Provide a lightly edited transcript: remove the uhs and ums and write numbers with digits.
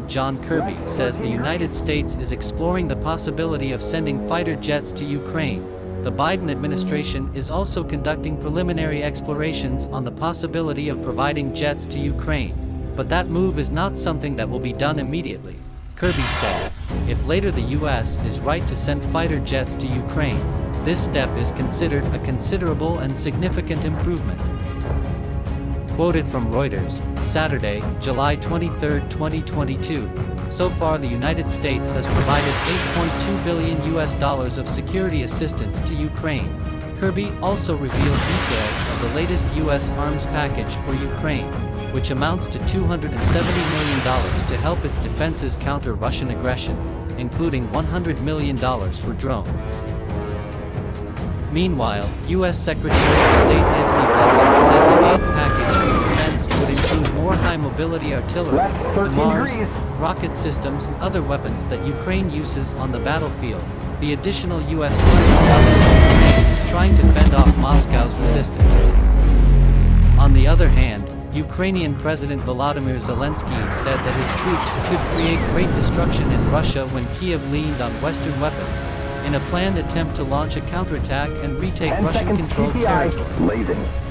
John Kirby says the United States is exploring the possibility of sending fighter jets to Ukraine. The Biden administration is also conducting preliminary explorations on the possibility of providing jets to Ukraine. But that move is not something that will be done immediately, Kirby said. If later the U.S. is right to send fighter jets to Ukraine, this step is considered a considerable and significant improvement. Quoted from Reuters, Saturday, July 23, 2022. So far the United States has provided $8.2 billion of security assistance to Ukraine. Kirby also revealed details of the latest U.S. arms package for Ukraine, which amounts to $270 million to help its defenses counter Russian aggression, including $100 million for drones. Meanwhile, U.S. Secretary of State Antony Blinken said the aid package for defense would include more high-mobility artillery, HIMARS, rocket systems and other weapons that Ukraine uses on the battlefield. The additional U.S. funding is trying to fend off Moscow's resistance. On the other hand, Ukrainian President Volodymyr Zelensky said that his troops could create great destruction in Russia when Kiev leaned on Western weapons, in a planned attempt to launch a counterattack and retake Russian-controlled territory.